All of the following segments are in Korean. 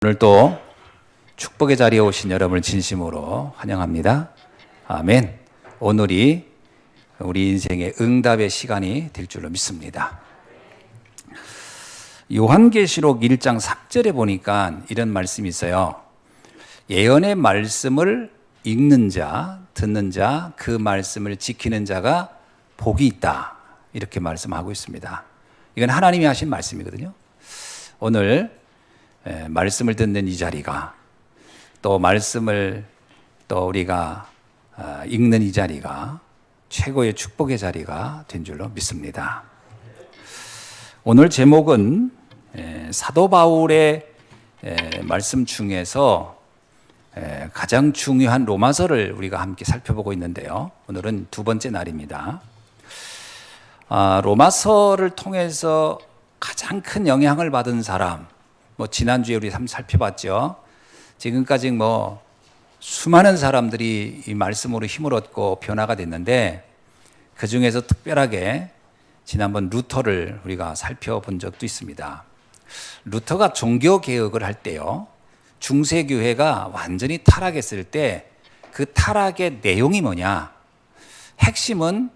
오늘 또 축복의 자리에 오신 여러분을 진심으로 환영합니다. 아멘. 오늘이 우리 인생의 응답의 시간이 될 줄로 믿습니다. 요한계시록 1장 3절에 보니까 이런 말씀이 있어요. 예언의 말씀을 읽는 자, 듣는 자, 그 말씀을 지키는 자가 복이 있다. 이렇게 말씀하고 있습니다. 이건 하나님이 하신 말씀이거든요. 오늘 말씀을 듣는 이 자리가, 또 말씀을 또 우리가 읽는 이 자리가 최고의 축복의 자리가 된 줄로 믿습니다. 오늘 제목은 사도 바울의 말씀 중에서 가장 중요한 로마서를 우리가 함께 살펴보고 있는데요. 오늘은 두 번째 날입니다. 로마서를 통해서 가장 큰 영향을 받은 사람, 지난주에 우리 살펴봤죠. 지금까지 수많은 사람들이 이 말씀으로 힘을 얻고 변화가 됐는데, 그 중에서 특별하게 지난번 루터를 우리가 살펴본 적도 있습니다. 루터가 종교개혁을 할 때요, 중세교회가 완전히 타락했을 때 그 타락의 내용이 뭐냐? 핵심은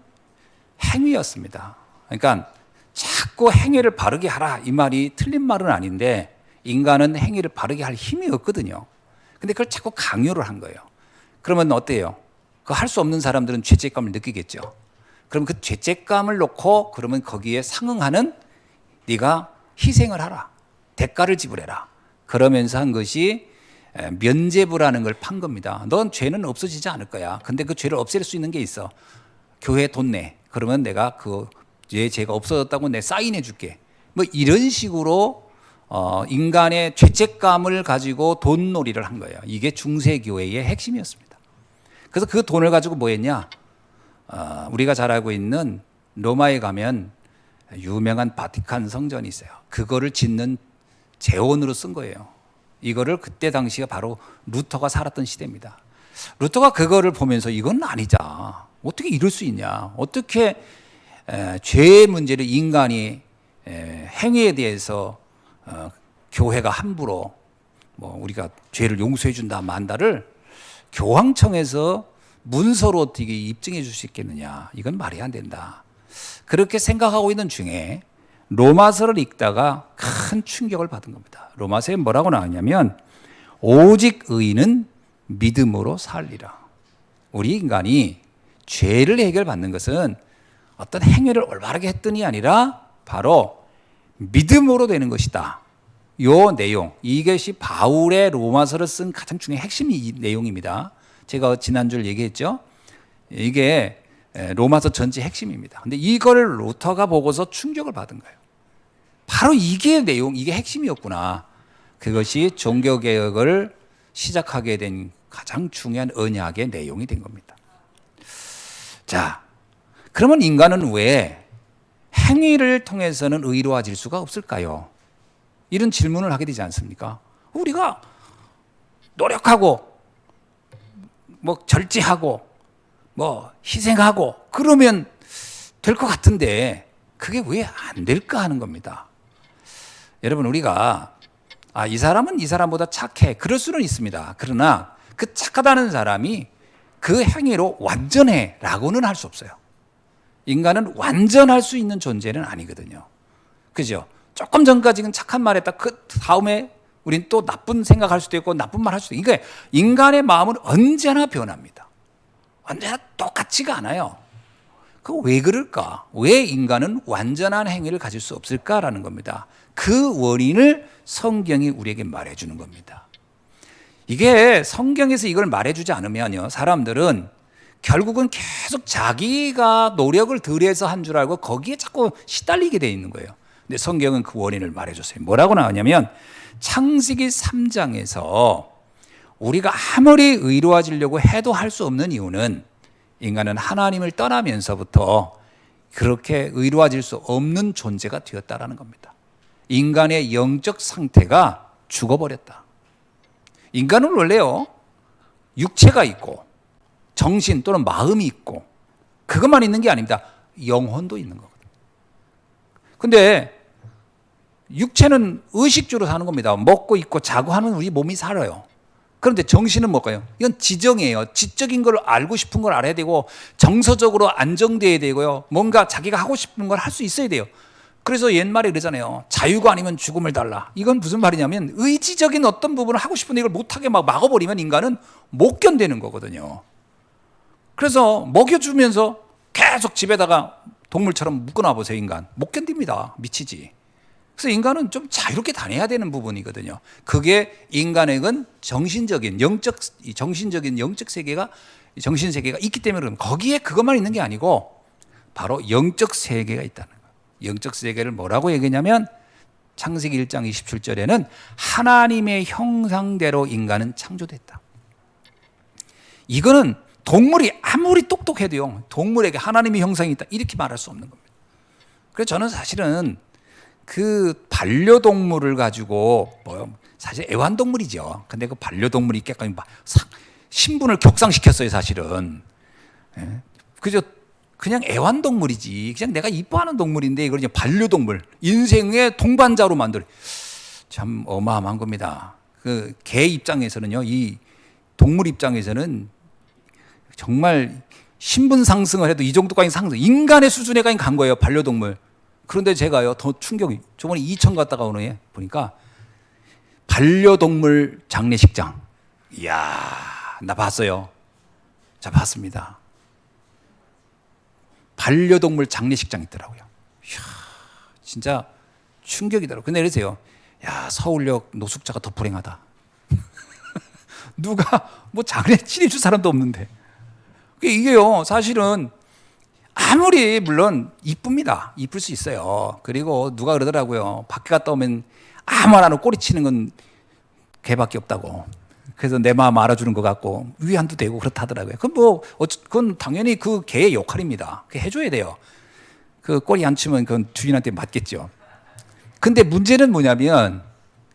행위였습니다. 그러니까 자꾸 행위를 바르게 하라, 이 말이 틀린 말은 아닌데, 인간은 행위를 바르게 할 힘이 없거든요. 근데 그걸 자꾸 강요를 한 거예요. 그러면 어때요? 그거 할 수 없는 사람들은 죄책감을 느끼겠죠. 그럼 그 죄책감을 놓고 그러면 거기에 상응하는 네가 희생을 하라, 대가를 지불해라, 그러면서 한 것이 면죄부라는 걸 판 겁니다. 넌 죄는 없어지지 않을 거야. 근데 그 죄를 없앨 수 있는 게 있어. 교회에 돈 내. 그러면 내가 그 죄가 없어졌다고 내 사인해 줄게. 이런 식으로 인간의 죄책감을 가지고 돈놀이를 한 거예요. 이게 중세교회의 핵심이었습니다. 그래서 그 돈을 가지고 뭐 했냐? 우리가 잘 알고 있는 로마에 가면 유명한 바티칸 성전이 있어요. 그거를 짓는 재원으로 쓴 거예요. 이거를 그때 당시가 바로 루터가 살았던 시대입니다. 루터가 그거를 보면서 이건 아니자. 어떻게 이럴 수 있냐? 어떻게 죄의 문제를 인간이 행위에 대해서 교회가 함부로 우리가 죄를 용서해 준다 만다를 교황청에서 문서로 어떻게 입증해 줄 수 있겠느냐? 이건 말이 안 된다. 그렇게 생각하고 있는 중에 로마서를 읽다가 큰 충격을 받은 겁니다. 로마서에 뭐라고 나왔냐면, 오직 의인은 믿음으로 살리라. 우리 인간이 죄를 해결받는 것은 어떤 행위를 올바르게 했더니 아니라 바로 믿음으로 되는 것이다. 요 내용, 이것이 바울의 로마서를 쓴 가장 중요한 핵심 내용입니다. 제가 지난주에 얘기했죠. 이게 로마서 전체 핵심입니다. 근데 이거를 루터가 보고서 충격을 받은 거예요. 바로 이게 내용, 이게 핵심이었구나. 그것이 종교개혁을 시작하게 된 가장 중요한 언약의 내용이 된 겁니다. 자, 그러면 인간은 왜 행위를 통해서는 의로워질 수가 없을까요? 이런 질문을 하게 되지 않습니까? 우리가 노력하고 절제하고 희생하고 그러면 될 것 같은데 그게 왜 안 될까 하는 겁니다. 여러분, 우리가 이 사람은 이 사람보다 착해, 그럴 수는 있습니다. 그러나 그 착하다는 사람이 그 행위로 완전해 라고는 할 수 없어요. 인간은 완전할 수 있는 존재는 아니거든요. 그죠? 조금 전까지는 착한 말 했다, 그 다음에 우린 또 나쁜 생각할 수도 있고 나쁜 말 할 수도 있고. 그러니까 인간의 마음은 언제나 변합니다. 언제나 똑같지가 않아요. 그 왜 그럴까? 왜 인간은 완전한 행위를 가질 수 없을까라는 겁니다. 그 원인을 성경이 우리에게 말해주는 겁니다. 이게 성경에서 이걸 말해주지 않으면요, 사람들은 결국은 계속 자기가 노력을 덜해서 한 줄 알고 거기에 자꾸 시달리게 돼 있는 거예요. 근데 성경은 그 원인을 말해줬어요. 뭐라고 나오냐면, 창세기 3장에서 우리가 아무리 의로워지려고 해도 할 수 없는 이유는 인간은 하나님을 떠나면서부터 그렇게 의로워질 수 없는 존재가 되었다라는 겁니다. 인간의 영적 상태가 죽어버렸다. 인간은 원래요, 육체가 있고 정신 또는 마음이 있고 그것만 있는 게 아닙니다. 영혼도 있는 거거든요. 근데 육체는 의식주로 사는 겁니다. 먹고 입고 자고 하는 우리 몸이 살아요. 그런데 정신은 뭘까요? 이건 지정이에요. 지적인 걸 알고 싶은 걸 알아야 되고 정서적으로 안정돼야 되고요. 뭔가 자기가 하고 싶은 걸 할 수 있어야 돼요. 그래서 옛말에 그러잖아요. 자유가 아니면 죽음을 달라. 이건 무슨 말이냐면 의지적인 어떤 부분을 하고 싶은데 이걸 못하게 막 막아버리면 인간은 못 견디는 거거든요. 그래서 먹여주면서 계속 집에다가 동물처럼 묶어놔 보세요. 인간 못 견딥니다. 미치지. 그래서 인간은 좀 자유롭게 다녀야 되는 부분이거든요. 그게 인간에겐 정신적인 영적 세계가 정신 세계가 있기 때문에 그럼 거기에 그것만 있는 게 아니고 바로 영적 세계가 있다는 거예요. 영적 세계를 뭐라고 얘기하냐면 창세기 1장 27절에는 하나님의 형상대로 인간은 창조됐다. 이거는 동물이 아무리 똑똑해도요, 동물에게 하나님의 형상이 있다 이렇게 말할 수 없는 겁니다. 그래서 저는 사실은 그 반려동물을 가지고 사실 애완동물이죠. 근데 그 반려동물이 깨끗이 신분을 격상시켰어요, 사실은. 그저 그냥 애완동물이지. 그냥 내가 이뻐하는 동물인데 이걸 이제 반려동물, 인생의 동반자로 만들. 참 어마어마한 겁니다. 그 개 입장에서는요, 이 동물 입장에서는 정말 신분 상승을 해도 이 정도까지 상승, 인간의 수준에까지 간 거예요, 반려동물. 그런데 제가요, 더 충격이, 저번에 이천 갔다가 오는 애 보니까 반려동물 장례식장. 이야, 나 봤어요. 자, 봤습니다. 반려동물 장례식장 있더라고요. 이야, 진짜 충격이더라고요. 근데 이러세요. 야, 서울역 노숙자가 더 불행하다. 누가 뭐 장례 치료줄 사람도 없는데. 이게요, 사실은 아무리 물론 이쁩니다. 이쁠 수 있어요. 그리고 누가 그러더라고요. 밖에 갔다 오면 아무 말 안 하고 꼬리치는 건 개밖에 없다고. 그래서 내 마음 알아주는 것 같고 위안도 되고 그렇다더라고요. 그건 당연히 그 개의 역할입니다. 그 해줘야 돼요. 그 꼬리 안 치면 그건 주인한테 맞겠죠. 근데 문제는 뭐냐면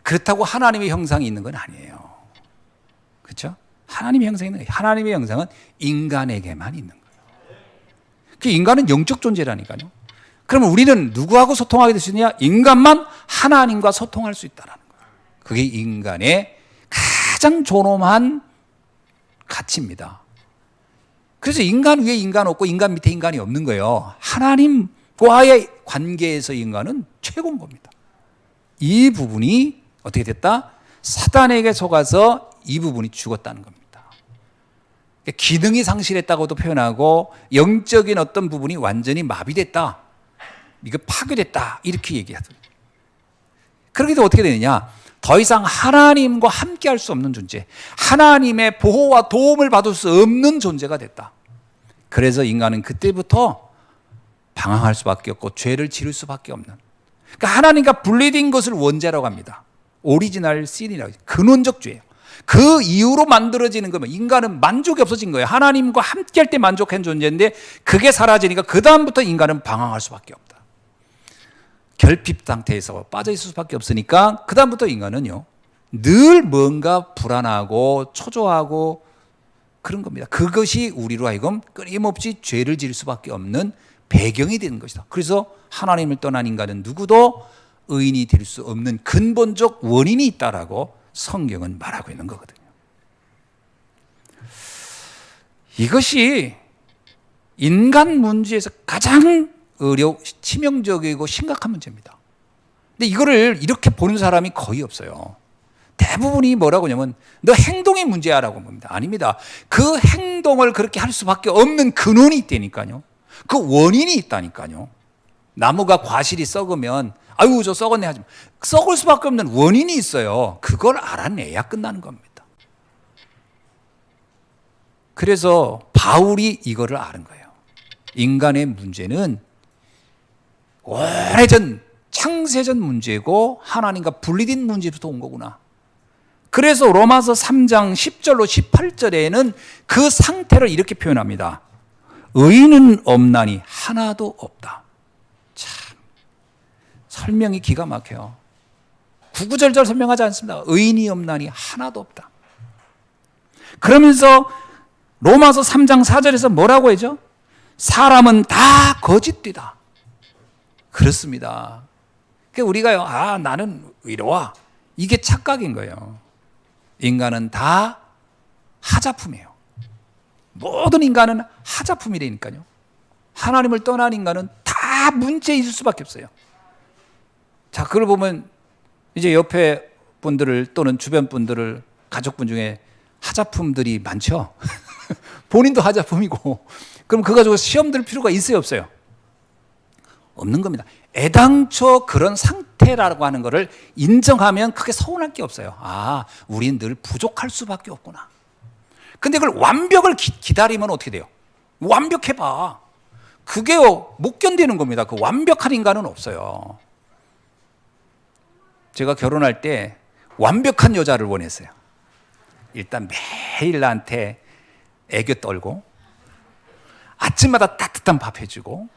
그렇다고 하나님의 형상이 있는 건 아니에요. 그렇죠? 하나님의 형상은 인간에게만 있는 거예요. 그 인간은 영적 존재라니까요. 그러면 우리는 누구하고 소통하게 될 수 있느냐? 인간만 하나님과 소통할 수 있다는 거예요. 그게 인간의 가장 존엄한 가치입니다. 그래서 인간 위에 인간 없고 인간 밑에 인간이 없는 거예요. 하나님과의 관계에서 인간은 최고인 겁니다. 이 부분이 어떻게 됐다? 사단에게 속아서 이 부분이 죽었다는 겁니다. 기능이 상실했다고도 표현하고 영적인 어떤 부분이 완전히 마비됐다. 이거 파괴됐다. 이렇게 얘기하죠. 그렇게 되면 어떻게 되느냐? 더 이상 하나님과 함께 할 수 없는 존재, 하나님의 보호와 도움을 받을 수 없는 존재가 됐다. 그래서 인간은 그때부터 방황할 수밖에 없고 죄를 지를 수밖에 없는, 그러니까 하나님과 분리된 것을 원죄라고 합니다. 오리지널 신이라고, 근원적 죄예요. 그 이후로 만들어지는 거면 인간은 만족이 없어진 거예요. 하나님과 함께 할 때 만족한 존재인데 그게 사라지니까 그 다음부터 인간은 방황할 수밖에 없다. 결핍 상태에서 빠져 있을 수밖에 없으니까 그 다음부터 인간은요, 늘 뭔가 불안하고 초조하고 그런 겁니다. 그것이 우리로 하여금 끊임없이 죄를 지을 수밖에 없는 배경이 되는 것이다. 그래서 하나님을 떠난 인간은 누구도 의인이 될 수 없는 근본적 원인이 있다라고 성경은 말하고 있는 거거든요. 이것이 인간 문제에서 가장 치명적이고 심각한 문제입니다. 근데 이거를 이렇게 보는 사람이 거의 없어요. 대부분이 뭐라고 하냐면 너 행동이 문제야라고 봅니다. 아닙니다. 그 행동을 그렇게 할 수밖에 없는 근원이 있다니까요. 그 원인이 있다니까요. 나무가 과실이 썩으면 아유 저 썩었네 하지 마. 썩을 수밖에 없는 원인이 있어요. 그걸 알아내야 끝나는 겁니다. 그래서 바울이 이거를 아는 거예요. 인간의 문제는 오래전 창세전 문제고 하나님과 분리된 문제부터 온 거구나. 그래서 로마서 3장 10절로 18절에는 그 상태를 이렇게 표현합니다. 의인은 없나니 하나도 없다. 참 설명이 기가 막혀요. 구구절절 설명하지 않습니다. 의인이 없나니 하나도 없다. 그러면서 로마서 3장 4절에서 뭐라고 하죠? 사람은 다 거짓되다. 그렇습니다. 그러니까 우리가요, 나는 의로워. 이게 착각인 거예요. 인간은 다 하자품이에요. 모든 인간은 하자품이라니까요. 하나님을 떠난 인간은 다 문제 있을 수밖에 없어요. 자, 그걸 보면 이제 옆에 분들을 또는 주변 분들을 가족분 중에 하자품들이 많죠. 본인도 하자품이고. 그럼 그거 가지고 시험 들 필요가 있어요, 없어요? 없는 겁니다. 애당초 그런 상태라고 하는 것을 인정하면 크게 서운할 게 없어요. 우린 늘 부족할 수밖에 없구나. 근데 그걸 완벽을 기다리면 어떻게 돼요? 완벽해봐. 그게 못 견디는 겁니다. 그 완벽한 인간은 없어요. 제가 결혼할 때 완벽한 여자를 원했어요. 일단 매일 나한테 애교 떨고 아침마다 따뜻한 밥 해주고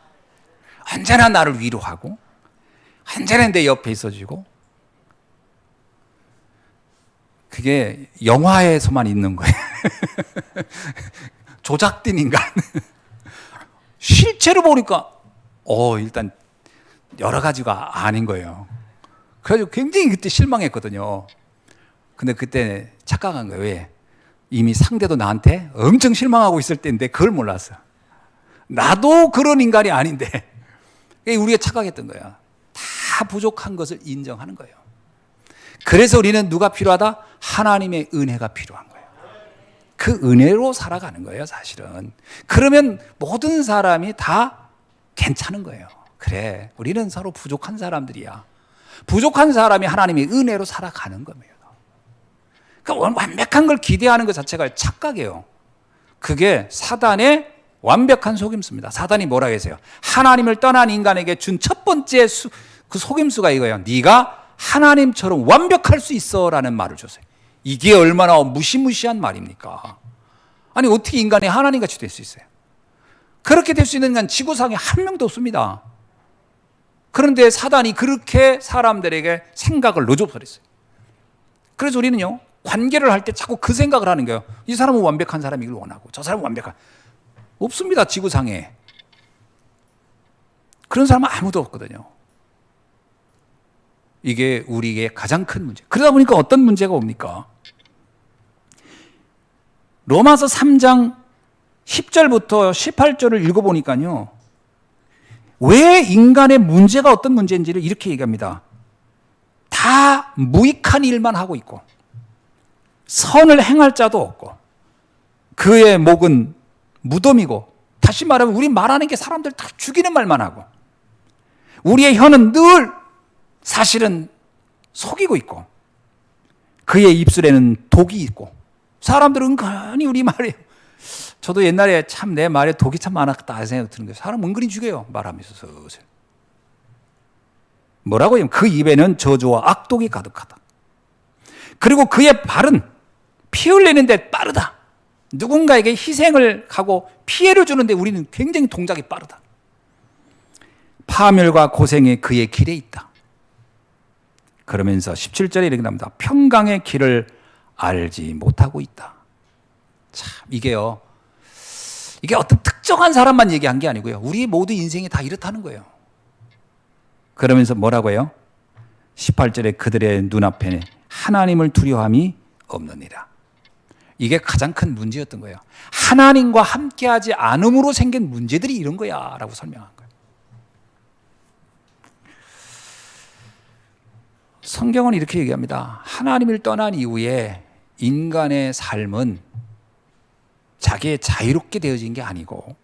언제나 나를 위로하고 언제나 내 옆에 있어주고. 그게 영화에서만 있는 거예요. 조작된 인간. 실제로 보니까 일단 여러 가지가 아닌 거예요. 그래서 굉장히 그때 실망했거든요. 근데 그때 착각한 거예요. 왜? 이미 상대도 나한테 엄청 실망하고 있을 때인데 그걸 몰랐어. 나도 그런 인간이 아닌데. 우리가 착각했던 거야. 다 부족한 것을 인정하는 거예요. 그래서 우리는 누가 필요하다? 하나님의 은혜가 필요한 거예요. 그 은혜로 살아가는 거예요, 사실은. 그러면 모든 사람이 다 괜찮은 거예요. 그래, 우리는 서로 부족한 사람들이야. 부족한 사람이 하나님의 은혜로 살아가는 겁니다. 그러니까 완벽한 걸 기대하는 것 자체가 착각이에요. 그게 사단의 완벽한 속임수입니다. 사단이 뭐라 했어요? 하나님을 떠난 인간에게 준 첫 번째 그 속임수가 이거예요. 네가 하나님처럼 완벽할 수 있어라는 말을 줬어요. 이게 얼마나 무시무시한 말입니까? 아니, 어떻게 인간이 하나님같이 될 수 있어요? 그렇게 될 수 있는 건 지구상에 한 명도 없습니다. 그런데 사단이 그렇게 사람들에게 생각을 넣어줘버렸어요. 그래서 우리는요, 관계를 할 때 자꾸 그 생각을 하는 거예요. 이 사람은 완벽한 사람이길 원하고 저 사람은 완벽한. 없습니다, 지구상에. 그런 사람은 아무도 없거든요. 이게 우리에게 가장 큰 문제. 그러다 보니까 어떤 문제가 옵니까? 로마서 3장 10절부터 18절을 읽어보니까요, 왜 인간의 문제가 어떤 문제인지를 이렇게 얘기합니다. 다 무익한 일만 하고 있고 선을 행할 자도 없고 그의 목은 무덤이고, 다시 말하면 우리 말하는 게 사람들 다 죽이는 말만 하고, 우리의 혀는 늘 사실은 속이고 있고 그의 입술에는 독이 있고. 사람들은 은근히 우리 말에, 저도 옛날에 참 내 말에 독이 참 많았다 생각 드는 거예요. 사람 은근히 죽여요, 말하면서 슬슬. 뭐라고 하면 그 입에는 저주와 악독이 가득하다. 그리고 그의 발은 피 흘리는데 빠르다. 누군가에게 희생을 하고 피해를 주는데 우리는 굉장히 동작이 빠르다. 파멸과 고생이 그의 길에 있다. 그러면서 17절에 이렇게 나옵니다. 평강의 길을 알지 못하고 있다. 참, 이게요, 이게 어떤 특정한 사람만 얘기한 게 아니고요, 우리 모두 인생이 다 이렇다는 거예요. 그러면서 뭐라고 해요? 18절에 그들의 눈앞에 하나님을 두려움이 없느니라. 이게 가장 큰 문제였던 거예요. 하나님과 함께하지 않음으로 생긴 문제들이 이런 거야 라고 설명한 거예요. 성경은 이렇게 얘기합니다. 하나님을 떠난 이후에 인간의 삶은 자기의 자유롭게 되어진 게 아니고,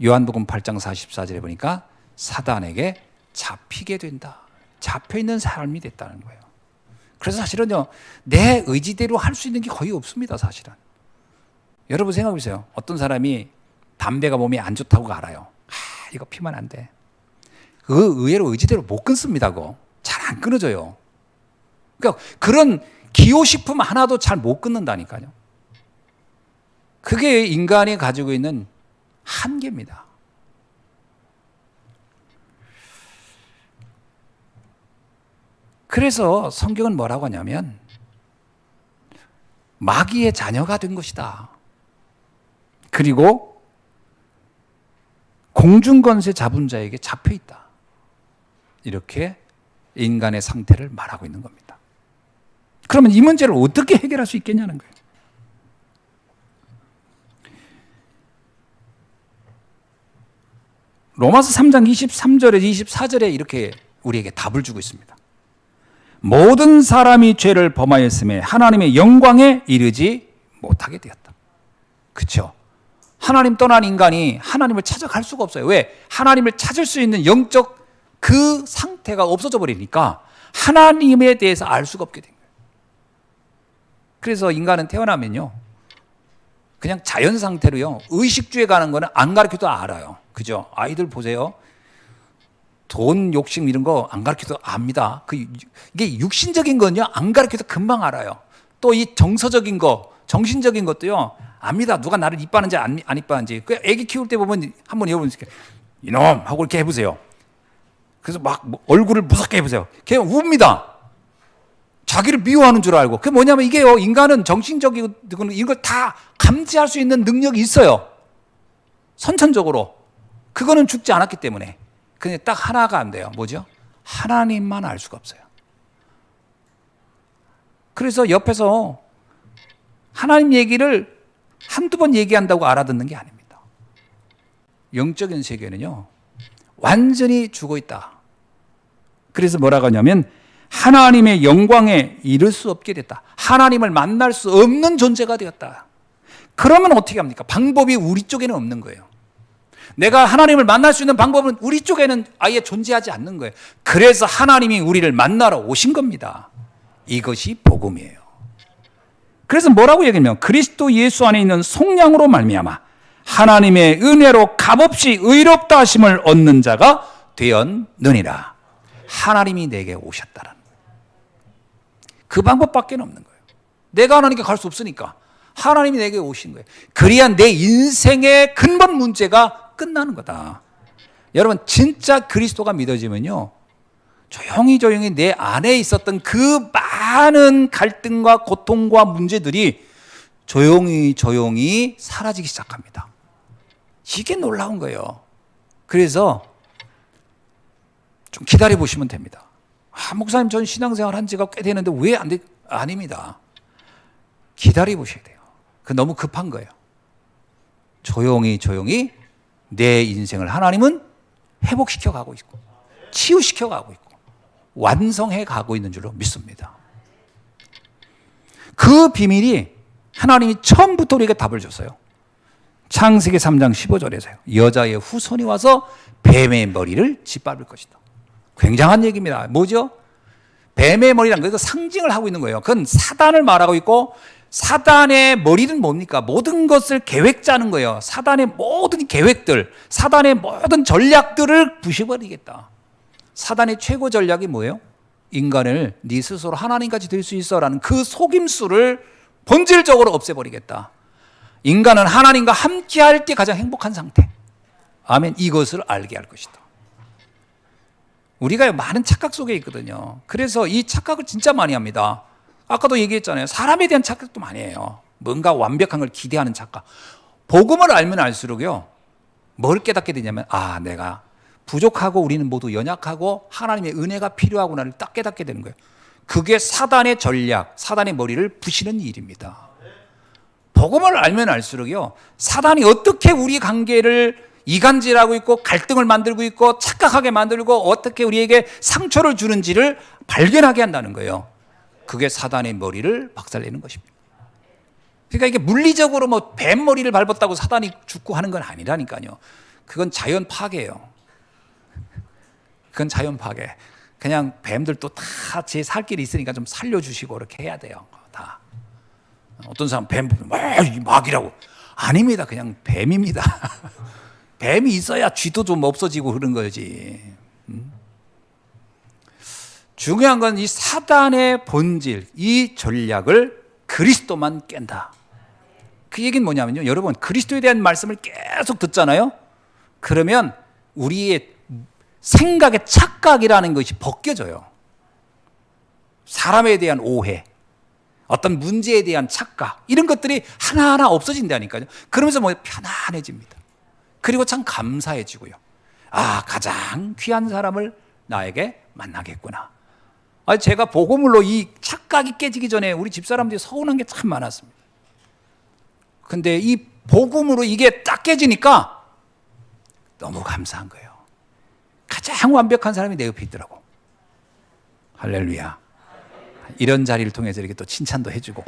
요한복음 8장 44절에 보니까 사단에게 잡히게 된다. 잡혀있는 삶이 됐다는 거예요. 그래서 사실은요, 내 의지대로 할 수 있는 게 거의 없습니다, 사실은. 여러분 생각해 보세요. 어떤 사람이 담배가 몸에 안 좋다고 알아요. 이거 피면 안 돼. 그 의외로 의지대로 못 끊습니다. 그거 잘 안 끊어져요. 그러니까 그런 기호식품 하나도 잘 못 끊는다니까요. 그게 인간이 가지고 있는 한계입니다. 그래서 성경은 뭐라고 하냐면 마귀의 자녀가 된 것이다. 그리고 공중권세 잡은 자에게 잡혀있다. 이렇게 인간의 상태를 말하고 있는 겁니다. 그러면 이 문제를 어떻게 해결할 수 있겠냐는 거예요. 로마서 3장 23절에 24절에 이렇게 우리에게 답을 주고 있습니다. 모든 사람이 죄를 범하였음에 하나님의 영광에 이르지 못하게 되었다. 그렇죠? 하나님 떠난 인간이 하나님을 찾아갈 수가 없어요. 왜? 하나님을 찾을 수 있는 영적 그 상태가 없어져 버리니까 하나님에 대해서 알 수가 없게 된 거예요. 그래서 인간은 태어나면요, 그냥 자연 상태로요, 의식주에 가는 거는 안 가르쳐도 알아요. 그죠? 아이들 보세요. 돈 욕심 이런 거 안 가르쳐도 압니다. 이게 육신적인 건요, 안 가르쳐도 금방 알아요. 또 이 정서적인 거, 정신적인 것도요, 압니다. 누가 나를 이뻐하는지 안 이뻐하는지. 그 애기 키울 때 보면 한번 여러분 이놈 하고 이렇게 해보세요. 그래서 막 얼굴을 무섭게 해보세요. 걔 웁니다. 자기를 미워하는 줄 알고. 그게 뭐냐면 이게요, 인간은 정신적인 이걸 다 감지할 수 있는 능력이 있어요. 선천적으로. 그거는 죽지 않았기 때문에. 근데 딱 하나가 안 돼요. 뭐죠? 하나님만 알 수가 없어요. 그래서 옆에서 하나님 얘기를 한두 번 얘기한다고 알아듣는 게 아닙니다. 영적인 세계는요, 완전히 죽어 있다. 그래서 뭐라고 하냐면 하나님의 영광에 이를 수 없게 됐다. 하나님을 만날 수 없는 존재가 되었다. 그러면 어떻게 합니까? 방법이 우리 쪽에는 없는 거예요. 내가 하나님을 만날 수 있는 방법은 우리 쪽에는 아예 존재하지 않는 거예요. 그래서 하나님이 우리를 만나러 오신 겁니다. 이것이 복음이에요. 그래서 뭐라고 얘기하면 그리스도 예수 안에 있는 속량으로 말미암아 하나님의 은혜로 값없이 의롭다 하심을 얻는 자가 되었느니라. 하나님이 내게 오셨다는 거예요. 그 방법밖에 없는 거예요. 내가 하나님께 갈 수 없으니까 하나님이 내게 오신 거예요. 그래야 내 인생의 근본 문제가 끝나는 거다. 여러분, 진짜 그리스도가 믿어지면요, 조용히 내 안에 있었던 그 많은 갈등과 고통과 문제들이 조용히 사라지기 시작합니다. 이게 놀라운 거예요. 그래서 좀 기다려 보시면 됩니다. 목사님, 전 신앙생활 한 지가 꽤 되는데 왜 안 돼? 아닙니다. 기다려 보셔야 돼요. 그 너무 급한 거예요. 조용히 내 인생을 하나님은 회복시켜 가고 있고 치유시켜 가고 있고 완성해 가고 있는 줄로 믿습니다. 그 비밀이 하나님이 처음부터 우리에게 답을 줬어요. 창세기 3장 15절에서요. 여자의 후손이 와서 뱀의 머리를 짓밟을 것이다. 굉장한 얘기입니다. 뭐죠? 뱀의 머리란 거 상징을 하고 있는 거예요. 그건 사단을 말하고 있고, 사단의 머리는 뭡니까? 모든 것을 계획 짜는 거예요. 사단의 모든 계획들, 사단의 모든 전략들을 부셔버리겠다. 사단의 최고 전략이 뭐예요? 인간을 네 스스로 하나님같이 될 수 있어라는 그 속임수를 본질적으로 없애버리겠다. 인간은 하나님과 함께할 때 가장 행복한 상태. 아멘. 이것을 알게 할 것이다. 우리가 많은 착각 속에 있거든요. 그래서 이 착각을 진짜 많이 합니다. 아까도 얘기했잖아요. 사람에 대한 착각도 많이 해요. 뭔가 완벽한 걸 기대하는 착각. 복음을 알면 알수록요, 뭘 깨닫게 되냐면, 내가 부족하고 우리는 모두 연약하고 하나님의 은혜가 필요하구나를 딱 깨닫게 되는 거예요. 그게 사단의 전략, 사단의 머리를 부시는 일입니다. 복음을 알면 알수록요, 사단이 어떻게 우리 관계를 이간질하고 있고 갈등을 만들고 있고 착각하게 만들고 어떻게 우리에게 상처를 주는지를 발견하게 한다는 거예요. 그게 사단의 머리를 박살내는 것입니다. 그러니까 이게 물리적으로 뱀 머리를 밟았다고 사단이 죽고 하는 건 아니라니까요. 그건 자연 파괴예요. 그건 자연 파괴. 그냥 뱀들도 다 제 살 길이 있으니까 좀 살려주시고 이렇게 해야 돼요. 다. 어떤 사람 뱀 보면 막이라고. 아닙니다. 그냥 뱀입니다. 뱀이 있어야 쥐도 좀 없어지고 그런 거지. 중요한 건 이 사단의 본질, 이 전략을 그리스도만 깬다. 그 얘기는 뭐냐면요, 여러분, 그리스도에 대한 말씀을 계속 듣잖아요. 그러면 우리의 생각의 착각이라는 것이 벗겨져요. 사람에 대한 오해, 어떤 문제에 대한 착각, 이런 것들이 하나하나 없어진다니까요. 그러면서 편안해집니다. 그리고 참 감사해지고요. 가장 귀한 사람을 나에게 만나겠구나. 제가 복음으로 이 착각이 깨지기 전에 우리 집사람들이 서운한 게 참 많았습니다. 근데 이 복음으로 이게 딱 깨지니까 너무 감사한 거예요. 가장 완벽한 사람이 내 옆에 있더라고. 할렐루야. 이런 자리를 통해서 이렇게 또 칭찬도 해주고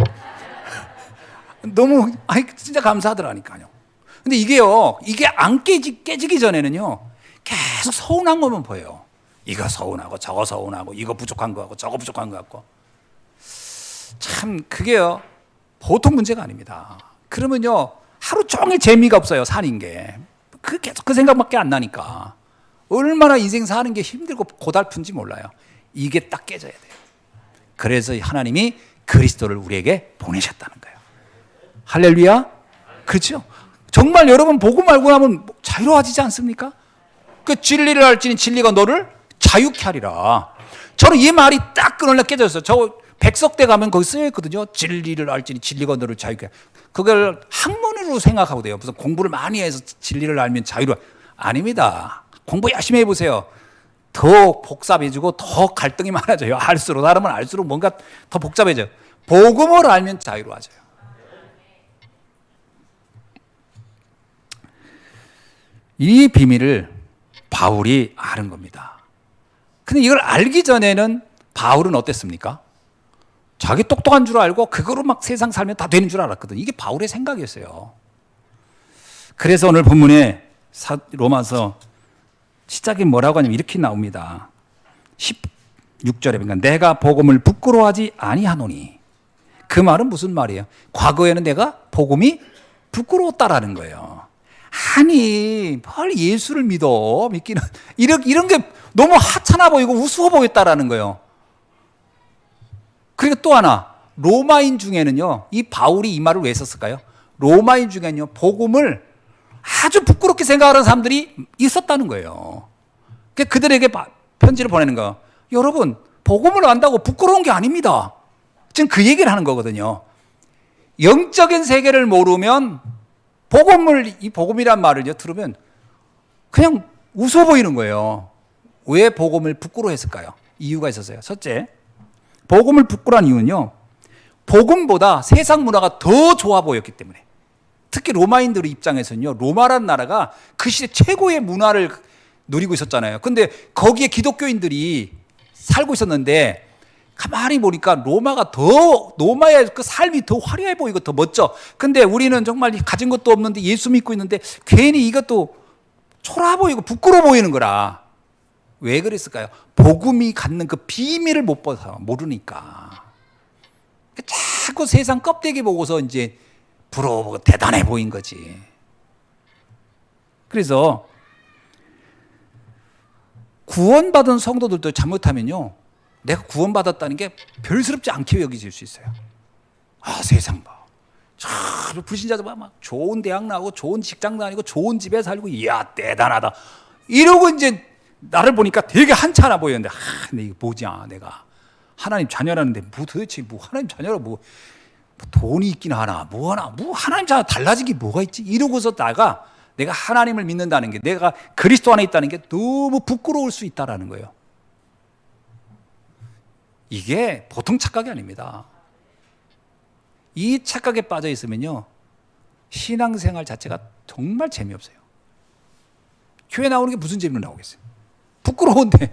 너무 진짜 감사하더라니까요. 근데 이게 안 깨지기 전에는요 계속 서운한 것만 보여요. 이거 서운하고 저거 서운하고 이거 부족한 거 같고 저거 부족한 거 같고. 참 그게요 보통 문제가 아닙니다. 그러면요 하루 종일 재미가 없어요. 사는 게 계속 그 생각밖에 안 나니까 얼마나 인생 사는 게 힘들고 고달픈지 몰라요. 이게 딱 깨져야 돼요. 그래서 하나님이 그리스도를 우리에게 보내셨다는 거예요. 할렐루야. 그렇죠? 정말 여러분 복음 알고 나면 자유로워지지 않습니까? 그 진리를 알지니 진리가 너를 자유케 하리라. 저는 이 말이 딱 끊을려 깨졌어요. 저 백석대 가면 거기 쓰여 있거든요. 진리를 알지니 진리가 너를 자유케. 그걸 학문으로 생각하고 돼요. 무슨 공부를 많이 해서 진리를 알면 자유로워. 아닙니다. 공부 열심히 해보세요. 더 복잡해지고 더 갈등이 많아져요. 알수록 사람은 알수록 뭔가 더 복잡해져요. 복음을 알면 자유로워져요. 이 비밀을 바울이 아는 겁니다. 근데 이걸 알기 전에는 바울은 어땠습니까? 자기 똑똑한 줄 알고 그거로 막 세상 살면 다 되는 줄 알았거든. 이게 바울의 생각이었어요. 그래서 오늘 본문에 로마서 시작이 뭐라고 하냐면 이렇게 나옵니다. 16절에 그러니까 내가 복음을 부끄러워하지 아니하노니. 그 말은 무슨 말이에요? 과거에는 내가 복음이 부끄러웠다라는 거예요. 아니 뭘 예수를 믿기는 이런 게 너무 하찮아 보이고 우스워 보였다라는 거예요. 그리고 또 하나 로마인 중에는요 이 바울이 이 말을 왜 썼을까요? 로마인 중에는요 복음을 아주 부끄럽게 생각하는 사람들이 있었다는 거예요. 그들에게 편지를 보내는 거예요. 여러분 복음을 안다고 부끄러운 게 아닙니다. 지금 그 얘기를 하는 거거든요. 영적인 세계를 모르면 이 복음이란 말을 들으면 그냥 웃어 보이는 거예요. 왜 복음을 부끄러워했을까요? 이유가 있었어요. 첫째, 복음을 부끄러운 이유는요. 복음보다 세상 문화가 더 좋아 보였기 때문에. 특히 로마인들의 입장에서는요. 로마라는 나라가 그 시대 최고의 문화를 누리고 있었잖아요. 근데 거기에 기독교인들이 살고 있었는데 가만히 보니까 로마의 그 삶이 더 화려해 보이고 더 멋져. 근데 우리는 정말 가진 것도 없는데 예수 믿고 있는데 괜히 이것도 초라해 보이고 부끄러워 보이는 거라. 왜 그랬을까요? 복음이 갖는 그 비밀을 못 봐서 모르니까. 자꾸 세상 껍데기 보고서 이제 부러워보고 대단해 보인 거지. 그래서 구원받은 성도들도 잘못하면요. 내가 구원받았다는 게 별스럽지 않게 여겨질 수 있어요. 세상 봐. 불신자들 봐. 막 좋은 대학 나오고 좋은 직장 다니고 좋은 집에 살고 이야 대단하다. 이러고 이제 나를 보니까 되게 한찮아 보였는데 근데 이거 뭐냐 내가 하나님 자녀라는데 도대체 하나님 자녀라 뭐 돈이 있긴 하나 하나님 자녀 달라진 게 뭐가 있지? 이러고서 내가 하나님을 믿는다는 게 내가 그리스도 안에 있다는 게 너무 부끄러울 수 있다라는 거예요. 이게 보통 착각이 아닙니다. 이 착각에 빠져 있으면요 신앙생활 자체가 정말 재미없어요. 교회 나오는 게 무슨 재미로 나오겠어요? 부끄러운데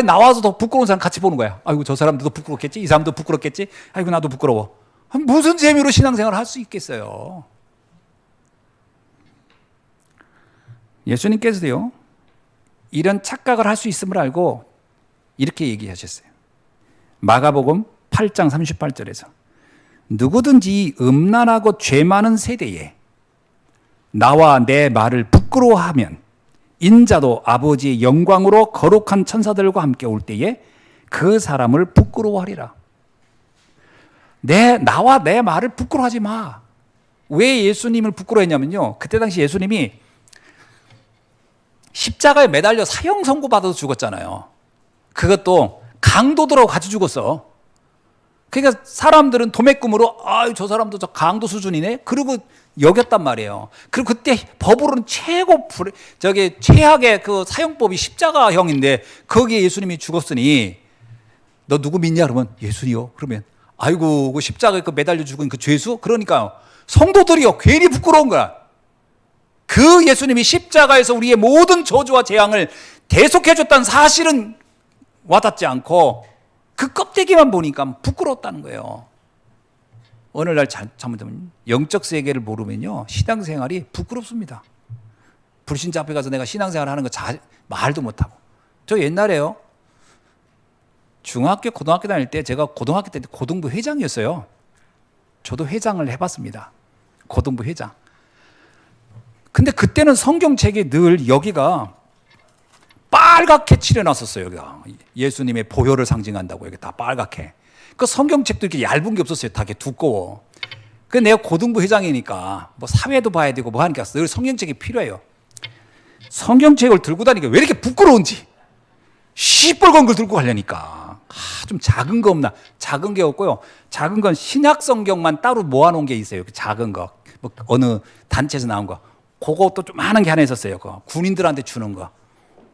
나와서 더 부끄러운 사람 같이 보는 거야. 아이고 저 사람도 부끄럽겠지, 이 사람도 부끄럽겠지, 아이고 나도 부끄러워. 무슨 재미로 신앙생활을 할 수 있겠어요? 예수님께서도요 이런 착각을 할 수 있음을 알고 이렇게 얘기하셨어요. 마가복음 8장 38절에서 누구든지 음란하고 죄 많은 세대에 나와 내 말을 부끄러워하면 인자도 아버지의 영광으로 거룩한 천사들과 함께 올 때에 그 사람을 부끄러워하리라. 나와 내 말을 부끄러워하지 마. 왜 예수님을 부끄러워했냐면요. 그때 당시 예수님이 십자가에 매달려 사형 선고 받아서 죽었잖아요. 그것도 강도들하고 같이 죽었어. 그러니까 사람들은 도매금으로 저 사람도 저 강도 수준이네. 그러고 여겼단 말이에요. 그리고 그때 법으로는 최악의 그 사형법이 십자가형인데 거기에 예수님이 죽었으니 너 누구 믿냐? 그러면 예수니요. 그러면 아이고 그 십자가에 그 매달려 죽은 그 죄수? 그러니까요. 성도들이요. 괜히 부끄러운 거야. 그 예수님이 십자가에서 우리의 모든 저주와 재앙을 대속해 줬다는 사실은 와닿지 않고 그 껍데기만 보니까 부끄러웠다는 거예요. 어느 날 잘못하면 영적 세계를 모르면요. 신앙생활이 부끄럽습니다. 불신자 앞에 가서 내가 신앙생활 하는 거 말도 못하고. 저 옛날에요. 중학교, 고등학교 다닐 때 제가 고등학교 때 고등부 회장이었어요. 저도 회장을 해봤습니다. 고등부 회장. 근데 그때는 성경책에 늘 여기가 빨갛게 칠해놨었어요. 여기가 예수님의 보혈을 상징한다고 여기 다 빨갛게. 그 성경책도 이렇게 얇은 게 없었어요. 다 이렇게 두꺼워. 그 내가 고등부 회장이니까 뭐 사회도 봐야 되고 뭐 하니까 늘 성경책이 필요해요. 성경책을 들고 다니니까 왜 이렇게 부끄러운지. 시뻘건 걸 들고 가려니까. 좀 작은 거 없나? 작은 게 없고요. 작은 건 신약 성경만 따로 모아놓은 게 있어요. 작은 거. 뭐 어느 단체에서 나온 거. 그것도 좀 많은 게 하나 있었어요. 그거. 군인들한테 주는 거.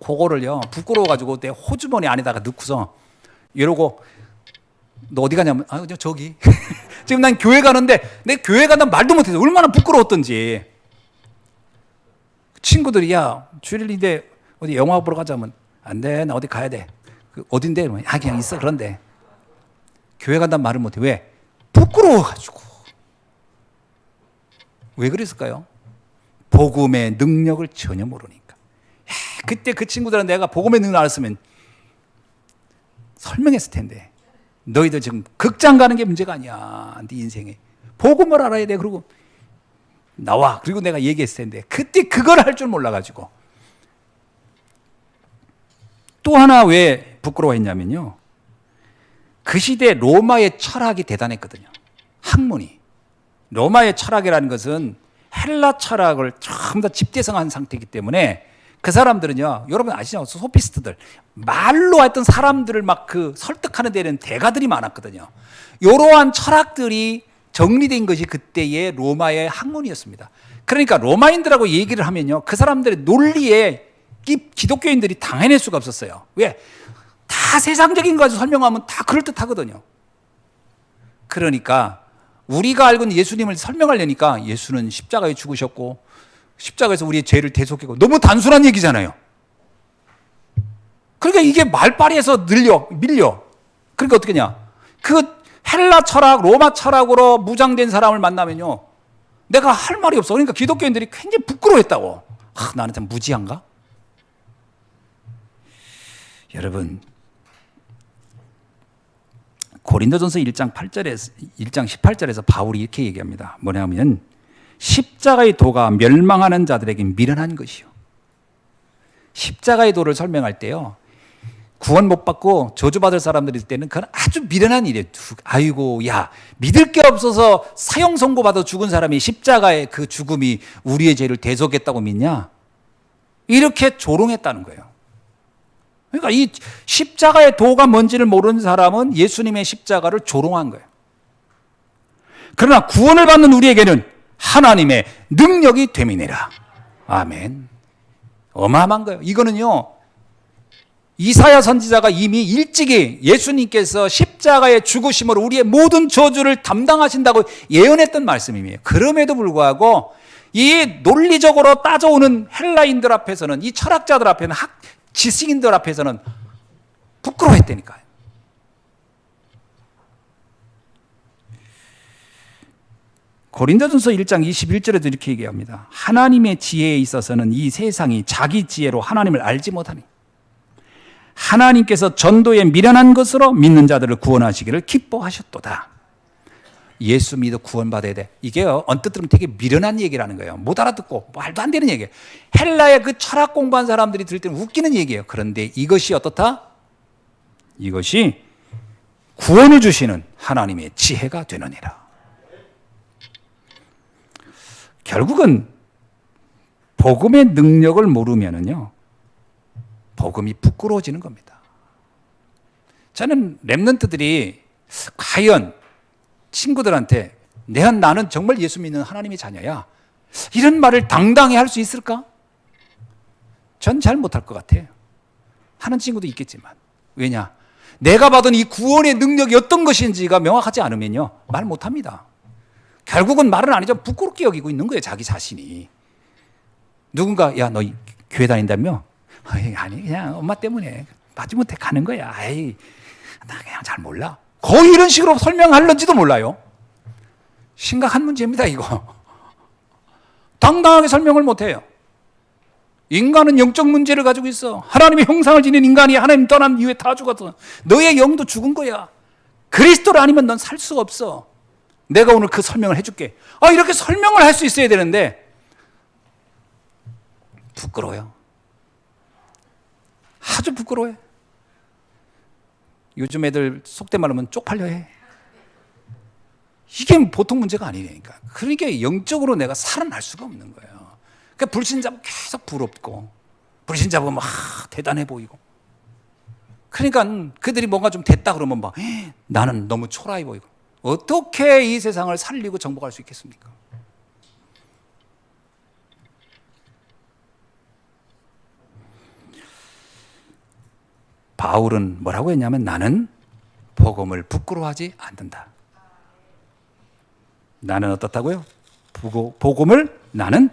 그거를요. 부끄러워가지고 내 호주머니 안에다가 넣고서 이러고 너 어디 가냐면 저기. 지금 난 교회 가는데 내 교회 간다면 말도 못해서 얼마나 부끄러웠던지. 친구들이 야 주일인데 어디 영화 보러 가자면 안 돼. 나 어디 가야 돼. 어딘데? 그냥 있어. 그런데 교회 간다면 말을 못해. 왜? 부끄러워가지고. 왜 그랬을까요? 복음의 능력을 전혀 모르니까. 그때 그 친구들은 내가 복음의 능력을 알았으면 설명했을 텐데. 너희들 지금 극장 가는 게 문제가 아니야. 네 인생에. 복음을 알아야 돼. 그리고 나와. 그리고 내가 얘기했을 텐데. 그때 그걸 할 줄 몰라가지고. 또 하나 왜 부끄러워했냐면요. 그 시대 로마의 철학이 대단했거든요. 학문이. 로마의 철학이라는 것은 헬라 철학을 전부 다 집대성한 상태이기 때문에 그 사람들은요, 여러분 아시죠? 소피스트들. 말로 했던 사람들을 막 그 설득하는 데는 대가들이 많았거든요. 이러한 철학들이 정리된 것이 그때의 로마의 학문이었습니다. 그러니까 로마인들하고 얘기를 하면요, 그 사람들의 논리에 기독교인들이 당해낼 수가 없었어요. 왜? 다 세상적인 거 가지고 설명하면 다 그럴듯하거든요. 그러니까 우리가 알고 있는 예수님을 설명하려니까 예수는 십자가에 죽으셨고 십자가에서 우리의 죄를 대속했고 너무 단순한 얘기잖아요. 그러니까 이게 말빨이에서 밀려. 그러니까 어떻게 하냐. 그 헬라 철학, 로마 철학으로 무장된 사람을 만나면요. 내가 할 말이 없어. 그러니까 기독교인들이 굉장히 부끄러워했다고. 나는 참 무지한가? 여러분, 고린도전서 1장 18절에서 바울이 이렇게 얘기합니다. 뭐냐면 십자가의 도가 멸망하는 자들에게 미련한 것이요. 십자가의 도를 설명할 때요. 구원 못 받고 저주받을 사람들일 때는 그건 아주 미련한 일이에요. 아이고, 야, 믿을 게 없어서 사형 선고받아 죽은 사람이 십자가의 그 죽음이 우리의 죄를 대속했다고 믿냐? 이렇게 조롱했다는 거예요. 그러니까 이 십자가의 도가 뭔지를 모르는 사람은 예수님의 십자가를 조롱한 거예요. 그러나 구원을 받는 우리에게는 하나님의 능력이 됨이니라. 아멘. 어마어마한 거예요. 이거는요, 이사야 선지자가 이미 일찍이 예수님께서 십자가의 죽으심으로 우리의 모든 저주를 담당하신다고 예언했던 말씀이에요. 그럼에도 불구하고 이 논리적으로 따져오는 헬라인들 앞에서는, 이 철학자들 앞에는, 지식인들 앞에서는 부끄러워했다니까요. 고린도전서 1장 21절에도 이렇게 얘기합니다. 하나님의 지혜에 있어서는 이 세상이 자기 지혜로 하나님을 알지 못하니 하나님께서 전도에 미련한 것으로 믿는 자들을 구원하시기를 기뻐하셨도다. 예수 믿어 구원받아야 돼. 이게요, 언뜻 들으면 되게 미련한 얘기라는 거예요. 못 알아듣고 말도 안 되는 얘기예요. 헬라의 그 철학 공부한 사람들이 들을 때는 웃기는 얘기예요. 그런데 이것이 어떻다? 이것이 구원을 주시는 하나님의 지혜가 되느니라. 결국은 복음의 능력을 모르면은요, 복음이 부끄러워지는 겁니다. 저는 렘넌트들이 과연 친구들한테 나는 정말 예수 믿는 하나님의 자녀야, 이런 말을 당당히 할 수 있을까? 전 잘 못할 것 같아요. 하는 친구도 있겠지만. 왜냐? 내가 받은 이 구원의 능력이 어떤 것인지가 명확하지 않으면요, 말 못합니다. 결국은 말은 아니죠. 부끄럽게 여기고 있는 거예요, 자기 자신이. 누군가, 야, 너 교회 다닌다며? 아니, 그냥 엄마 때문에 마지못해 가는 거야. 아이, 나 그냥 잘 몰라. 거의 이런 식으로 설명할런지도 몰라요. 심각한 문제입니다, 이거. 당당하게 설명을 못해요. 인간은 영적 문제를 가지고 있어. 하나님의 형상을 지닌 인간이 하나님 떠난 이후에 다 죽었어. 너의 영도 죽은 거야. 그리스도를 아니면 넌 살 수가 없어. 내가 오늘 그 설명을 해줄게. 이렇게 설명을 할 수 있어야 되는데 부끄러워요. 아주 부끄러워해. 요즘 애들 속된 말로 하면 쪽팔려 해. 이게 보통 문제가 아니라니까. 그러니까 영적으로 내가 살아날 수가 없는 거예요. 그러니까 불신자 보면 계속 부럽고, 불신자 보면 막 대단해 보이고. 그러니까 그들이 뭔가 좀 됐다 그러면 막 나는 너무 초라해 보이고. 어떻게 이 세상을 살리고 정복할 수 있겠습니까? 바울은 뭐라고 했냐면 나는 복음을 부끄러워하지 않는다. 나는 어떻다고요? 복음을 나는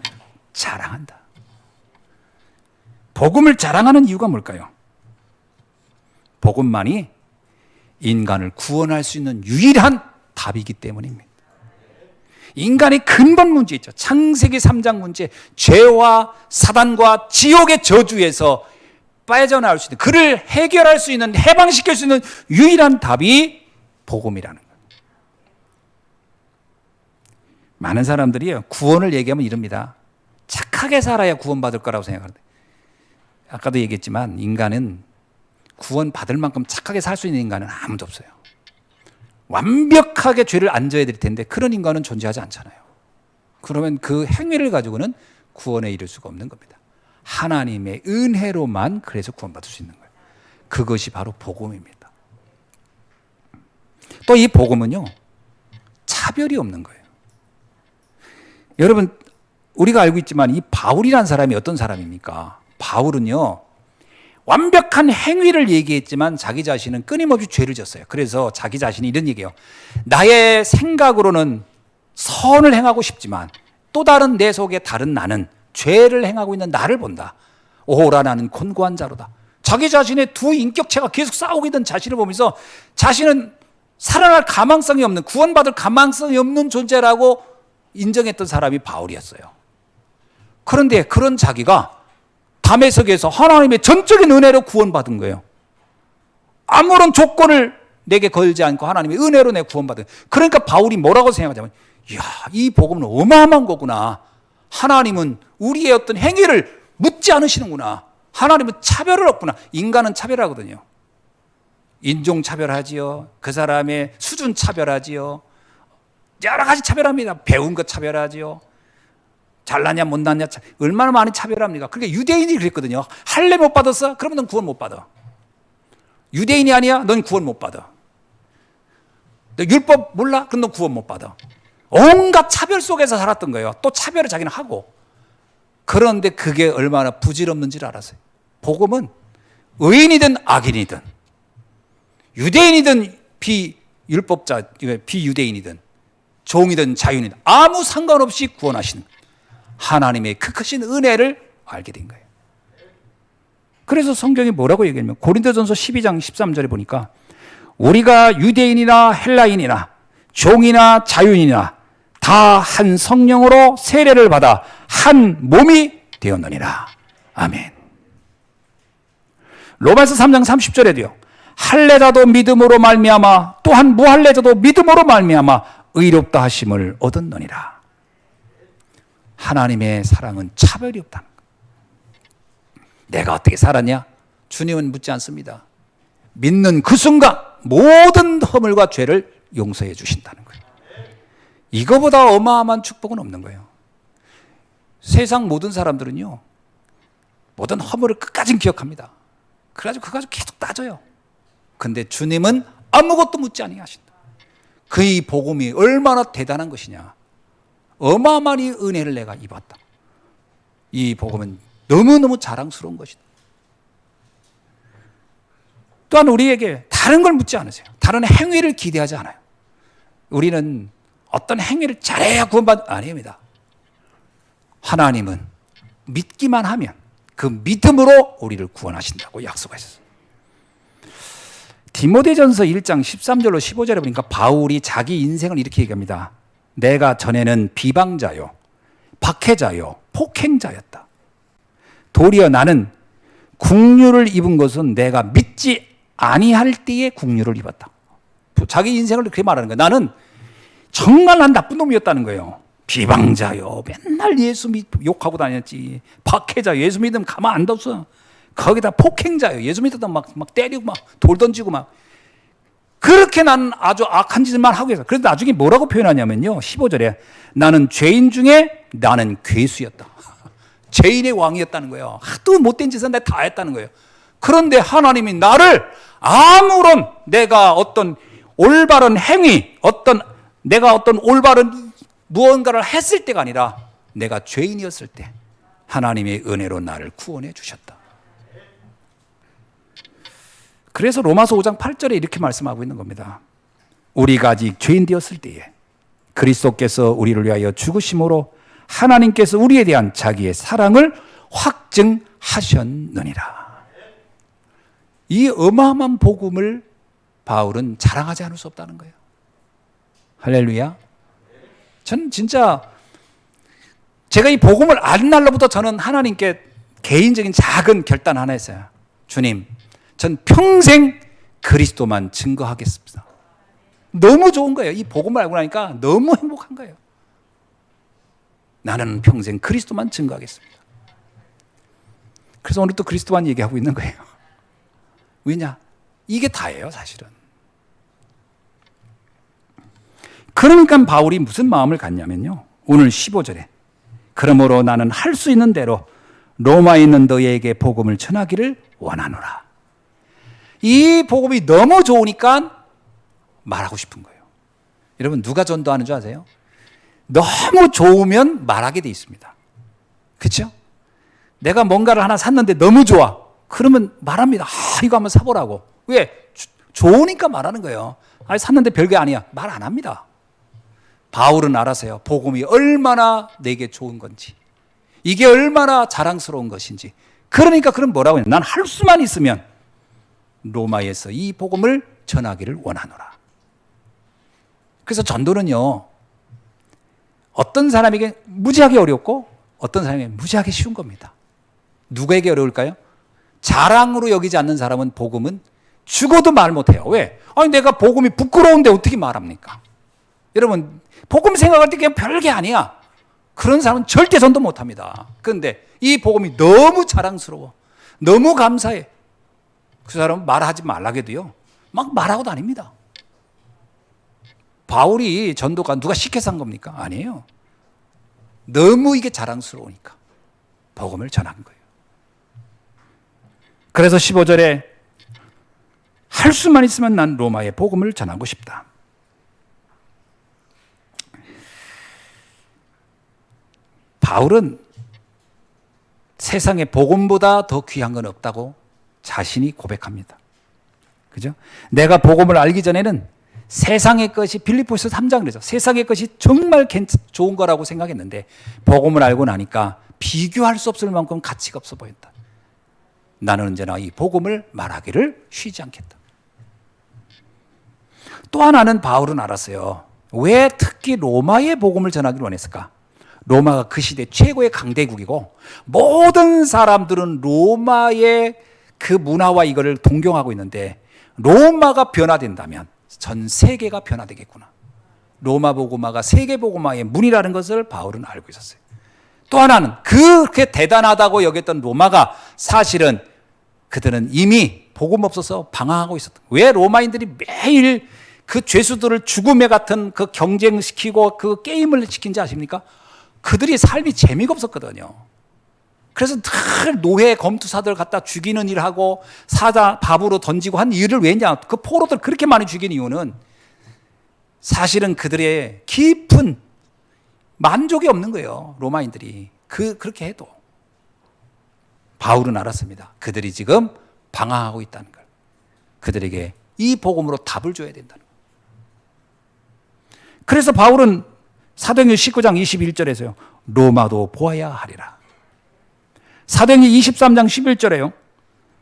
자랑한다. 복음을 자랑하는 이유가 뭘까요? 복음만이 인간을 구원할 수 있는 유일한 답이기 때문입니다. 인간의 근본 문제 있죠. 창세기 3장 문제, 죄와 사단과 지옥의 저주에서 빠져나올 수 있는, 그를 해결할 수 있는, 해방시킬 수 있는 유일한 답이 복음이라는 거예요. 많은 사람들이 구원을 얘기하면 이럽니다. 착하게 살아야 구원받을 거라고 생각하는데, 아까도 얘기했지만 인간은 구원받을 만큼 착하게 살 수 있는 인간은 아무도 없어요. 완벽하게 죄를 안 져야 될 텐데 그런 인간은 존재하지 않잖아요. 그러면 그 행위를 가지고는 구원에 이를 수가 없는 겁니다. 하나님의 은혜로만 그래서 구원받을 수 있는 거예요. 그것이 바로 복음입니다. 또 이 복음은요, 차별이 없는 거예요. 여러분, 우리가 알고 있지만 이 바울이라는 사람이 어떤 사람입니까? 바울은요, 완벽한 행위를 얘기했지만 자기 자신은 끊임없이 죄를 졌어요. 그래서 자기 자신이 이런 얘기해요. 나의 생각으로는 선을 행하고 싶지만 또 다른 내 속에 다른 나는 죄를 행하고 있는 나를 본다. 오라 나는 곤고한 자로다. 자기 자신의 두 인격체가 계속 싸우고 있던 자신을 보면서 자신은 살아날 가망성이 없는, 구원받을 가망성이 없는 존재라고 인정했던 사람이 바울이었어요. 그런데 그런 자기가 다메섹에서 하나님의 전적인 은혜로 구원받은 거예요. 아무런 조건을 내게 걸지 않고 하나님의 은혜로 내 구원받은. 그러니까 바울이 뭐라고 생각하냐면, 이야, 이 복음은 어마어마한 거구나. 하나님은 우리의 어떤 행위를 묻지 않으시는구나. 하나님은 차별을 없구나. 인간은 차별하거든요. 인종 차별하지요. 그 사람의 수준 차별하지요. 여러 가지 차별합니다. 배운 것 차별하지요. 잘났냐 못났냐 얼마나 많이 차별합니까? 그러니까 유대인이 그랬거든요. 할례 못 받았어? 그러면 넌 구원 못 받아. 유대인이 아니야? 넌 구원 못 받아. 너 율법 몰라? 그럼 넌 구원 못 받아. 온갖 차별 속에서 살았던 거예요. 또 차별을 자기는 하고. 그런데 그게 얼마나 부질없는지를 알았어요. 복음은 의인이든 악인이든 유대인이든 비율법자, 비유대인이든 종이든 자유인이든 아무 상관없이 구원하시는 하나님의 그 크신 은혜를 알게 된 거예요. 그래서 성경이 뭐라고 얘기하냐면 고린도전서 12장 13절에 보니까 우리가 유대인이나 헬라인이나 종이나 자유인이나 다 한 성령으로 세례를 받아 한 몸이 되었느니라. 아멘. 로마서 3장 30절에도요. 할례자도 믿음으로 말미암아 또한 무할례자도 믿음으로 말미암아 의롭다 하심을 얻었느니라. 하나님의 사랑은 차별이 없다는 거예요. 내가 어떻게 살았냐? 주님은 묻지 않습니다. 믿는 그 순간 모든 허물과 죄를 용서해 주신다는 거예요. 이거보다 어마어마한 축복은 없는 거예요. 세상 모든 사람들은요, 모든 허물을 끝까지 기억합니다. 그래가지고 그거 가지고 계속 따져요. 근데 주님은 아무것도 묻지 아니하게 하신다. 그의 복음이 얼마나 대단한 것이냐. 어마어마한 은혜를 내가 입었다. 이 복음은 너무너무 자랑스러운 것이다. 또한 우리에게 다 다른 걸 묻지 않으세요. 다른 행위를 기대하지 않아요. 우리는 어떤 행위를 잘해야 아닙니다. 하나님은 믿기만 하면 그 믿음으로 우리를 구원하신다고 약속하셨어요. 디모데전서 1장 13절로 15절에 보니까 바울이 자기 인생을 이렇게 얘기합니다. 내가 전에는 비방자요, 박해자요, 폭행자였다. 도리어 나는 국류를 입은 것은 내가 믿지 아니할 때에 국류를 입었다. 자기 인생을 그렇게 말하는 거예요. 나는 정말 난 나쁜 놈이었다는 거예요. 비방자요, 맨날 예수 욕하고 다녔지. 박해자, 예수 믿으면 가만 안 뒀어. 거기다 폭행자요, 예수 믿으면 막 때리고 막 돌 던지고 막. 그렇게 나는 아주 악한 짓만 하고 있어. 그래서 나중에 뭐라고 표현하냐면요, 15절에 나는 죄인 중에 나는 괴수였다. 죄인의 왕이었다는 거예요. 하도 못된 짓은 내가 다 했다는 거예요. 그런데 하나님이 나를 아무런 내가 어떤 올바른 행위, 내가 어떤 올바른 무언가를 했을 때가 아니라 내가 죄인이었을 때 하나님의 은혜로 나를 구원해 주셨다. 그래서 로마서 5장 8절에 이렇게 말씀하고 있는 겁니다. 우리가 아직 죄인 되었을 때에 그리스도께서 우리를 위하여 죽으심으로 하나님께서 우리에 대한 자기의 사랑을 확증하셨느니라. 이 어마어마한 복음을 바울은 자랑하지 않을 수 없다는 거예요. 할렐루야. 저는 진짜 제가 이 복음을 아는 날로부터 저는 하나님께 개인적인 작은 결단 하나 했어요. 주님, 전 평생 그리스도만 증거하겠습니다. 너무 좋은 거예요. 이 복음을 알고 나니까 너무 행복한 거예요. 나는 평생 그리스도만 증거하겠습니다. 그래서 오늘 또 그리스도만 얘기하고 있는 거예요. 왜냐? 이게 다예요, 사실은. 그러니까 바울이 무슨 마음을 갖냐면요, 오늘 15절에 그러므로 나는 할 수 있는 대로 로마에 있는 너희에게 복음을 전하기를 원하노라. 이 복음이 너무 좋으니까 말하고 싶은 거예요. 여러분, 누가 전도하는 줄 아세요? 너무 좋으면 말하게 돼 있습니다. 그렇죠? 내가 뭔가를 하나 샀는데 너무 좋아. 그러면 말합니다. 이거 한번 사보라고. 왜? 좋으니까 말하는 거예요. 아니, 샀는데 별게 아니야. 말 안 합니다. 바울은 알아서요. 복음이 얼마나 내게 좋은 건지, 이게 얼마나 자랑스러운 것인지. 그러니까 그럼 뭐라고 해요? 난 할 수만 있으면 로마에서 이 복음을 전하기를 원하노라. 그래서 전도는요, 어떤 사람에게 무지하게 어렵고 어떤 사람에게 무지하게 쉬운 겁니다. 누구에게 어려울까요? 자랑으로 여기지 않는 사람은 복음은 죽어도 말 못해요. 왜? 아니, 내가 복음이 부끄러운데 어떻게 말합니까? 여러분, 복음 생각할 때 그냥 별게 아니야. 그런 사람은 절대 전도 못합니다. 그런데 이 복음이 너무 자랑스러워, 너무 감사해. 그 사람은 말하지 말라고 해도요, 막 말하고 다닙니다. 바울이 전도가 누가 시켜서 한 겁니까? 아니에요. 너무 이게 자랑스러우니까 복음을 전한 거예요. 그래서 15절에 할 수만 있으면 난 로마에 복음을 전하고 싶다. 바울은 세상에 복음보다 더 귀한 건 없다고 자신이 고백합니다. 그죠? 내가 복음을 알기 전에는 세상의 것이, 빌립보서 3장 그러죠. 세상의 것이 정말 좋은 거라고 생각했는데 복음을 알고 나니까 비교할 수 없을 만큼 가치가 없어 보인다. 나는 언제나 이 복음을 말하기를 쉬지 않겠다. 또 하나는 바울은 알았어요. 왜 특히 로마의 복음을 전하기를 원했을까? 로마가 그 시대 최고의 강대국이고 모든 사람들은 로마의 그 문화와 이거를 동경하고 있는데, 로마가 변화된다면 전 세계가 변화되겠구나. 로마 복음화가 세계 복음화의 문이라는 것을 바울은 알고 있었어요. 또 하나는 그렇게 대단하다고 여겼던 로마가 사실은 그들은 이미 복음 없어서 방황하고 있었다. 왜 로마인들이 매일 그 죄수들을 죽음에 같은 그 경쟁시키고 그 게임을 시킨지 아십니까? 그들이 삶이 재미가 없었거든요. 그래서 늘 노예 검투사들 갖다 죽이는 일하고 사자 밥으로 던지고 한 일을 왜냐? 그 포로들 그렇게 많이 죽인 이유는 사실은 그들의 깊은 만족이 없는 거예요. 로마인들이 그렇게 해도. 바울은 알았습니다. 그들이 지금 방황하고 있다는 걸. 그들에게 이 복음으로 답을 줘야 된다는 거예요. 그래서 바울은 사도행전 19장 21절에서요. 로마도 보아야 하리라. 사도행전 23장 11절에요.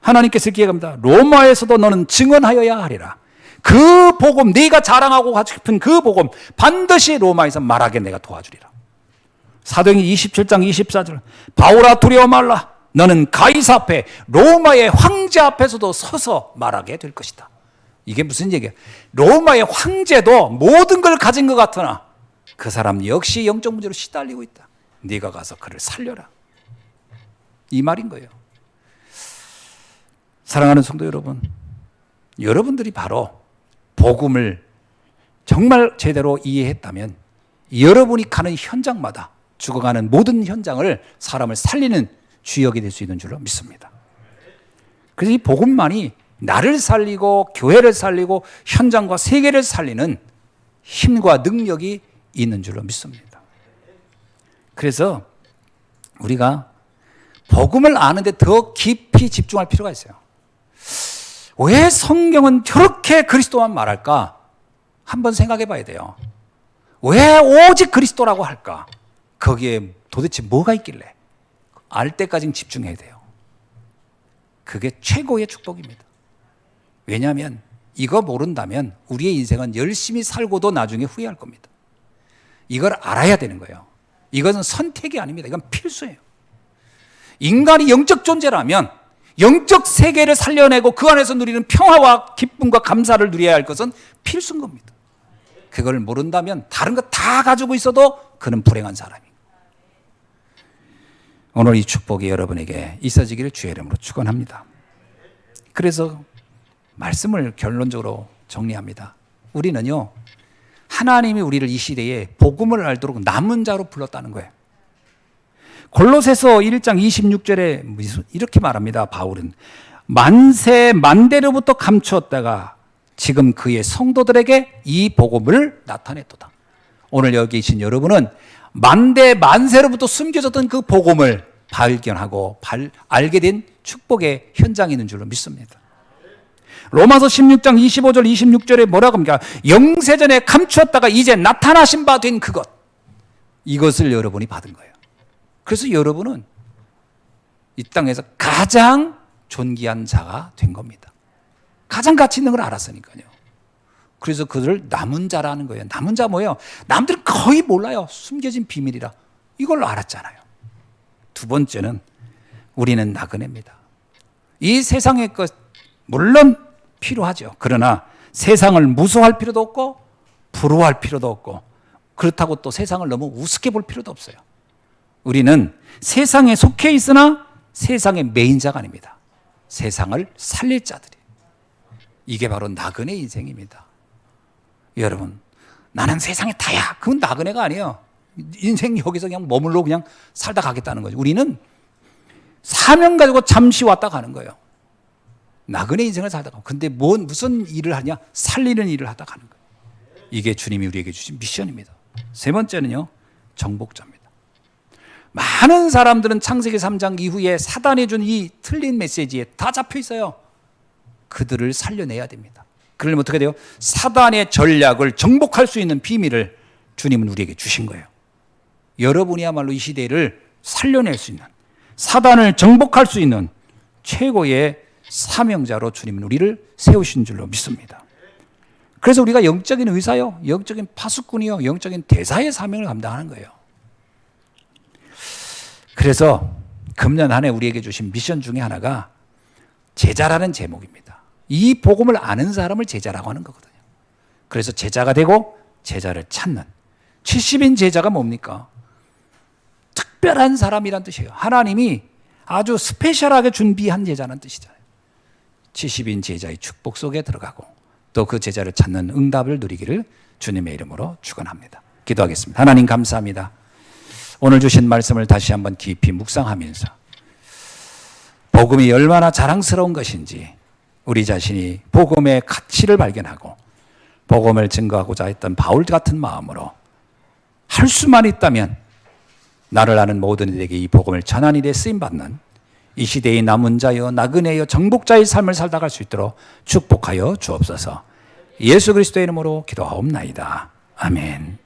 하나님께서 이렇게 얘기합니다. 로마에서도 너는 증언하여야 하리라. 그 복음, 네가 자랑하고 싶은 그 복음 반드시 로마에서 말하게 내가 도와주리라. 사도행전 27장 24절. 바울아 두려워 말라. 너는 가이사 앞에 로마의 황제 앞에서도 서서 말하게 될 것이다. 이게 무슨 얘기야? 로마의 황제도 모든 걸 가진 것 같으나 그 사람 역시 영적 문제로 시달리고 있다. 네가 가서 그를 살려라. 이 말인 거예요. 사랑하는 성도 여러분, 여러분들이 바로 복음을 정말 제대로 이해했다면 여러분이 가는 현장마다 죽어가는 모든 현장을 사람을 살리는 주역이 될 수 있는 줄로 믿습니다. 그래서 이 복음만이 나를 살리고 교회를 살리고 현장과 세계를 살리는 힘과 능력이 있는 줄로 믿습니다. 그래서 우리가 복음을 아는데 더 깊이 집중할 필요가 있어요. 왜 성경은 저렇게 그리스도만 말할까? 한번 생각해 봐야 돼요. 왜 오직 그리스도라고 할까? 거기에 도대체 뭐가 있길래? 알 때까지는 집중해야 돼요. 그게 최고의 축복입니다. 왜냐하면 이거 모른다면 우리의 인생은 열심히 살고도 나중에 후회할 겁니다. 이걸 알아야 되는 거예요. 이것은 선택이 아닙니다. 이건 필수예요. 인간이 영적 존재라면 영적 세계를 살려내고 그 안에서 누리는 평화와 기쁨과 감사를 누려야 할 것은 필수인 겁니다. 그걸 모른다면 다른 거 다 가지고 있어도 그는 불행한 사람입니다. 오늘 이 축복이 여러분에게 있어지기를 주의 이름으로 축원합니다. 그래서 말씀을 결론적으로 정리합니다. 우리는요, 하나님이 우리를 이 시대에 복음을 알도록 남은 자로 불렀다는 거예요. 골로새서 1장 26절에 이렇게 말합니다. 바울은 만세 만대로부터 감추었다가 지금 그의 성도들에게 이 복음을 나타냈도다. 오늘 여기 계신 여러분은 만대 만세로부터 숨겨졌던 그 복음을 발견하고 알게 된 축복의 현장이 있는 줄로 믿습니다. 로마서 16장 25절 26절에 뭐라고 합니까? 영세전에 감추었다가 이제 나타나신 바 된 그것, 이것을 여러분이 받은 거예요. 그래서 여러분은 이 땅에서 가장 존귀한 자가 된 겁니다. 가장 가치 있는 걸 알았으니까요. 그래서 그들을 남은 자라는 거예요. 남은 자 뭐예요? 남들은 거의 몰라요. 숨겨진 비밀이라. 이걸로 알았잖아요. 두 번째는 우리는 나그네입니다. 이 세상의 것 물론 필요하죠. 그러나 세상을 무서워할 필요도 없고 부러워할 필요도 없고 그렇다고 또 세상을 너무 우습게 볼 필요도 없어요. 우리는 세상에 속해 있으나 세상의 메인자가 아닙니다. 세상을 살릴 자들이에요. 이게 바로 나그네 인생입니다. 여러분, 나는 세상에 다야. 그건 나그네가 아니에요. 인생 여기서 그냥 머물러 그냥 살다 가겠다는 거죠. 우리는 사명 가지고 잠시 왔다 가는 거예요. 나그네 인생을 살다 가고. 근데 무슨 일을 하냐? 살리는 일을 하다 가는 거예요. 이게 주님이 우리에게 주신 미션입니다. 세 번째는요, 정복자입니다. 많은 사람들은 창세기 3장 이후에 사단이 준 이 틀린 메시지에 다 잡혀 있어요. 그들을 살려내야 됩니다. 그러려면 어떻게 돼요? 사단의 전략을 정복할 수 있는 비밀을 주님은 우리에게 주신 거예요. 여러분이야말로 이 시대를 살려낼 수 있는, 사단을 정복할 수 있는 최고의 사명자로 주님은 우리를 세우신 줄로 믿습니다. 그래서 우리가 영적인 의사요, 영적인 파수꾼이요, 영적인 대사의 사명을 감당하는 거예요. 그래서 금년 한 해 우리에게 주신 미션 중에 하나가 제자라는 제목입니다. 이 복음을 아는 사람을 제자라고 하는 거거든요. 그래서 제자가 되고 제자를 찾는 70인 제자가 뭡니까? 특별한 사람이란 뜻이에요. 하나님이 아주 스페셜하게 준비한 제자라는 뜻이잖아요. 70인 제자의 축복 속에 들어가고 또 그 제자를 찾는 응답을 누리기를 주님의 이름으로 축원합니다. 기도하겠습니다. 하나님 감사합니다. 오늘 주신 말씀을 다시 한번 깊이 묵상하면서 복음이 얼마나 자랑스러운 것인지 우리 자신이 복음의 가치를 발견하고 복음을 증거하고자 했던 바울 같은 마음으로 할 수만 있다면 나를 아는 모든 이들에게 이 복음을 전한 일에 쓰임받는 이 시대의 남은 자여 나그네여 정복자의 삶을 살다 갈 수 있도록 축복하여 주옵소서. 예수 그리스도의 이름으로 기도하옵나이다. 아멘.